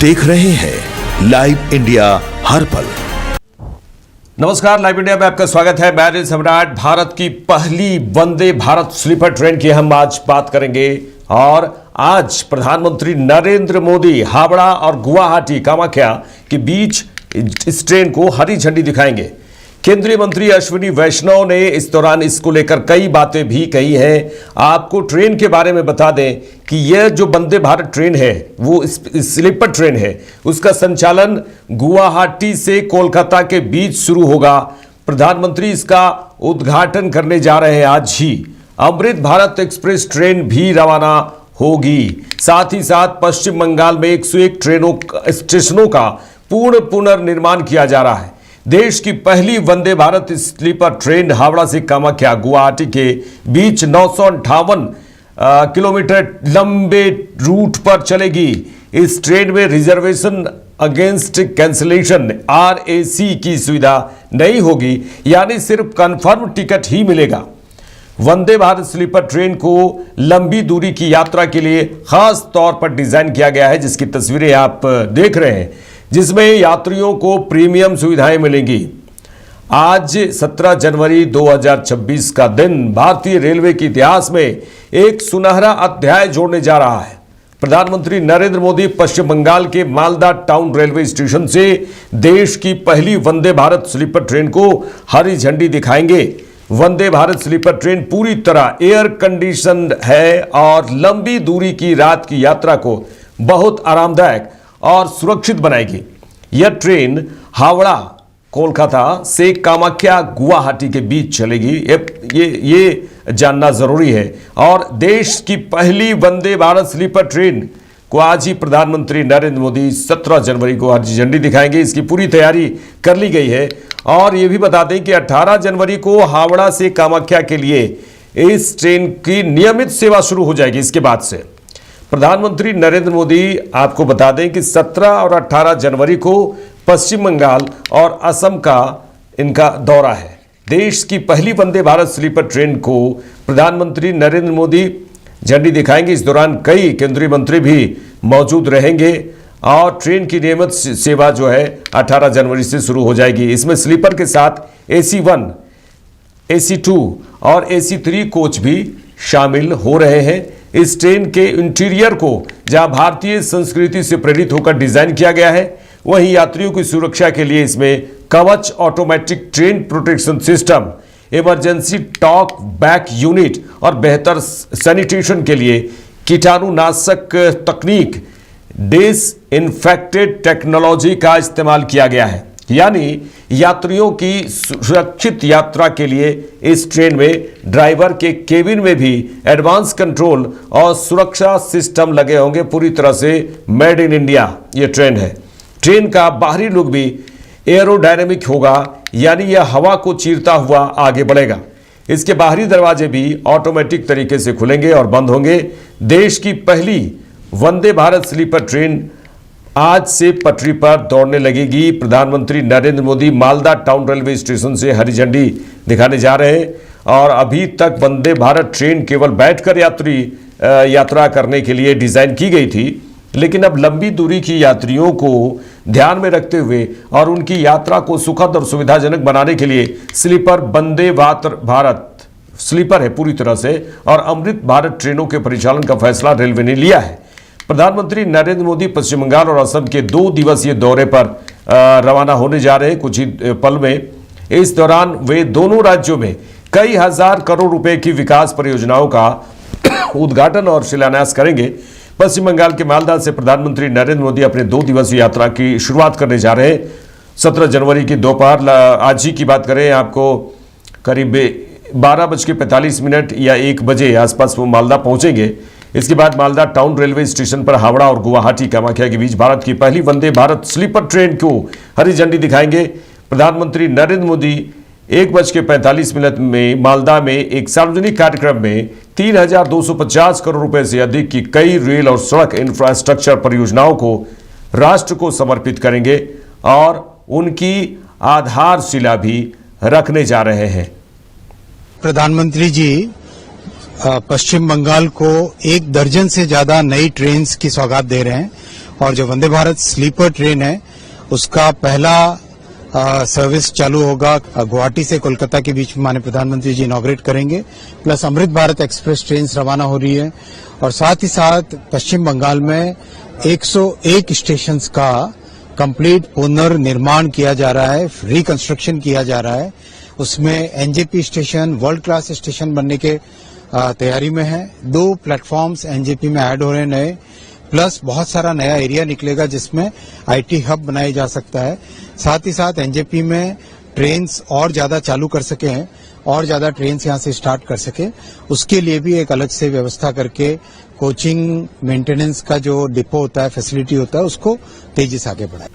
देख रहे हैं लाइव इंडिया हर पल। नमस्कार, लाइव इंडिया में आपका स्वागत है। मैं सम्राट। भारत की पहली वंदे भारत स्लीपर ट्रेन की हम आज बात करेंगे और आज प्रधानमंत्री नरेंद्र मोदी हावड़ा और गुवाहाटी कामाख्या के बीच इस ट्रेन को हरी झंडी दिखाएंगे। केंद्रीय मंत्री अश्विनी वैष्णव ने इस दौरान इसको लेकर कई बातें भी कही हैं। आपको ट्रेन के बारे में बता दें कि यह जो वंदे भारत ट्रेन है वो स्लीपर ट्रेन है। उसका संचालन गुवाहाटी से कोलकाता के बीच शुरू होगा। प्रधानमंत्री इसका उद्घाटन करने जा रहे हैं आज ही। अमृत भारत एक्सप्रेस ट्रेन भी रवाना होगी। साथ ही साथ पश्चिम बंगाल में 101 स्टेशनों का पुनर्निर्माण किया जा रहा है। देश की पहली वंदे भारत स्लीपर ट्रेन हावड़ा से कामाख्या गुवाहाटी के बीच 958 किलोमीटर लंबे रूट पर चलेगी। इस ट्रेन में रिजर्वेशन अगेंस्ट कैंसिलेशन RAC की सुविधा नहीं होगी, यानी सिर्फ कंफर्म टिकट ही मिलेगा। वंदे भारत स्लीपर ट्रेन को लंबी दूरी की यात्रा के लिए खास तौर पर डिजाइन किया गया है, जिसकी तस्वीरें आप देख रहे हैं, जिसमें यात्रियों को प्रीमियम सुविधाएं मिलेंगी। आज 17 जनवरी 2026 का दिन भारतीय रेलवे के इतिहास में एक सुनहरा अध्याय जोड़ने जा रहा है। प्रधानमंत्री नरेंद्र मोदी पश्चिम बंगाल के मालदा टाउन रेलवे स्टेशन से देश की पहली वंदे भारत स्लीपर ट्रेन को हरी झंडी दिखाएंगे। वंदे भारत स्लीपर ट्रेन पूरी तरह एयर कंडीशनड है और लंबी दूरी की रात की यात्रा को बहुत आरामदायक और सुरक्षित बनाएगी। यह ट्रेन हावड़ा कोलकाता से कामाख्या गुवाहाटी के बीच चलेगी। ये जानना जरूरी है। और देश की पहली वंदे भारत स्लीपर ट्रेन को आज ही प्रधानमंत्री नरेंद्र मोदी 17 जनवरी को हरी झंडी दिखाएंगे। इसकी पूरी तैयारी कर ली गई है। और ये भी बता दें कि 18 जनवरी को हावड़ा से कामाख्या के लिए इस ट्रेन की नियमित सेवा शुरू हो जाएगी। इसके बाद से प्रधानमंत्री नरेंद्र मोदी, आपको बता दें कि 17 और 18 जनवरी को पश्चिम बंगाल और असम का इनका दौरा है। देश की पहली वंदे भारत स्लीपर ट्रेन को प्रधानमंत्री नरेंद्र मोदी झंडी दिखाएंगे। इस दौरान कई केंद्रीय मंत्री भी मौजूद रहेंगे और ट्रेन की नियमित सेवा जो है 18 जनवरी से शुरू हो जाएगी। इसमें स्लीपर के साथ AC1, AC2 और AC3 कोच भी शामिल हो रहे हैं। इस ट्रेन के इंटीरियर को जहां भारतीय संस्कृति से प्रेरित होकर डिजाइन किया गया है, वहीं यात्रियों की सुरक्षा के लिए इसमें कवच automatic train protection system, emergency talk back unit और बेहतर सैनिटेशन के लिए कीटाणुनाशक तकनीक डिसइंफेक्टेड टेक्नोलॉजी का इस्तेमाल किया गया है। यानी यात्रियों की सुरक्षित यात्रा के लिए इस ट्रेन में ड्राइवर के केबिन में भी एडवांस कंट्रोल और सुरक्षा सिस्टम लगे होंगे। पूरी तरह से मेड इन इंडिया ये ट्रेन है। ट्रेन का बाहरी लुक भी एरोडायनेमिक होगा, यानी यह हवा को चीरता हुआ आगे बढ़ेगा। इसके बाहरी दरवाजे भी ऑटोमेटिक तरीके से खुलेंगे और बंद होंगे। देश की पहली वंदे भारत स्लीपर ट्रेन आज से पटरी पर दौड़ने लगेगी। प्रधानमंत्री Narendra Modi Malda town railway station से हरी झंडी दिखाने जा रहे हैं। और अभी तक वंदे भारत ट्रेन केवल बैठकर यात्रा करने के लिए डिजाइन की गई थी, लेकिन अब लंबी दूरी की यात्रियों को ध्यान में रखते हुए और उनकी यात्रा को सुखद और सुविधाजनक बनाने के लिए स्लीपर वंदे भारत स्लीपर है पूरी तरह से, और अमृत भारत ट्रेनों के परिचालन का फैसला रेलवे ने लिया है। प्रधानमंत्री नरेंद्र मोदी पश्चिम बंगाल और असम के 2 दिवसीय दौरे पर रवाना होने जा रहे हैं कुछ ही पल में। इस दौरान वे दोनों राज्यों में कई हजार करोड़ रुपए की विकास परियोजनाओं का उद्घाटन और शिलान्यास करेंगे। पश्चिम बंगाल के मालदा से प्रधानमंत्री नरेंद्र मोदी अपने 2 दिवसीय यात्रा की शुरुआत करने जा रहे हैं। 17 जनवरी की दोपहर, आज ही की बात करें, आपको करीब 12:45 या 1 बजे आसपास वो मालदा पहुंचेंगे। इसके बाद मालदा टाउन रेलवे स्टेशन पर हावड़ा और गुवाहाटी कामाख्या के बीच भारत की पहली वंदे भारत स्लीपर ट्रेन को हरी झंडी दिखाएंगे। प्रधानमंत्री नरेंद्र मोदी 1:45 में मालदा में एक सार्वजनिक कार्यक्रम में 3,250 करोड़ रुपए से अधिक की कई रेल और सड़क इंफ्रास्ट्रक्चर परियोजनाओं को राष्ट्र को समर्पित करेंगे और उनकी आधारशिला भी रखने जा रहे हैं। प्रधानमंत्री जी पश्चिम बंगाल को 1 दर्जन से ज्यादा नई ट्रेन्स की सौगात दे रहे हैं और जो वंदे भारत स्लीपर ट्रेन है उसका पहला सर्विस चालू होगा गुवाहाटी से कोलकाता के बीच में माननीय प्रधानमंत्री जी इनॉग्रेट करेंगे। Plus Amrit Bharat express train रवाना हो रही है और साथ ही साथ पश्चिम बंगाल में 101 स्टेशन का कंप्लीट पुनर्निर्माण किया जा रहा है, रिकंस्ट्रक्शन किया जा रहा है। उसमें NJP station world class station बनने के तैयारी में है। 2 प्लेटफॉर्म्स एनजेपी में ऐड हो रहे हैं नए, प्लस बहुत सारा नया एरिया निकलेगा जिसमें आईटी हब बनाया जा सकता है। साथ ही साथ एनजेपी में ट्रेन्स और ज्यादा चालू कर सके हैं और ज्यादा ट्रेन्स यहां से स्टार्ट कर सके, उसके लिए भी एक अलग से व्यवस्था करके कोचिंग मेंटेनेंस का जो डिपो होता है, फैसिलिटी होता है, उसको तेजी से आगे बढ़ाए।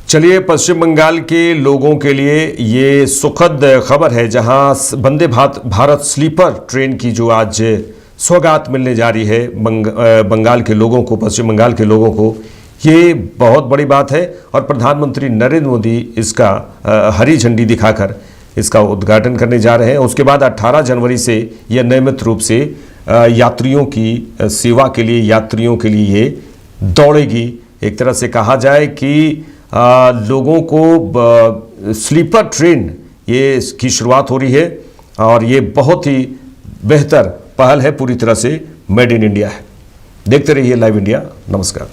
चलिए, पश्चिम बंगाल के लोगों के लिए ये सुखद खबर है जहां वंदे भारत स्लीपर ट्रेन की जो आज सौगात मिलने जा रही है बंगाल के लोगों को, पश्चिम बंगाल के लोगों को। ये बहुत बड़ी बात है और प्रधानमंत्री नरेंद्र मोदी इसका हरी झंडी दिखाकर इसका उद्घाटन करने जा रहे हैं। उसके बाद 18 जनवरी से यह नियमित रूप से यात्रियों की सेवा के लिए, यात्रियों के लिए ये दौड़ेगी। एक तरह से कहा जाए कि लोगों को स्लीपर ट्रेन ये इसकी शुरुआत हो रही है और ये बहुत ही बेहतर पहल है, पूरी तरह से मेड इन इंडिया है। देखते रहिए लाइव इंडिया। नमस्कार।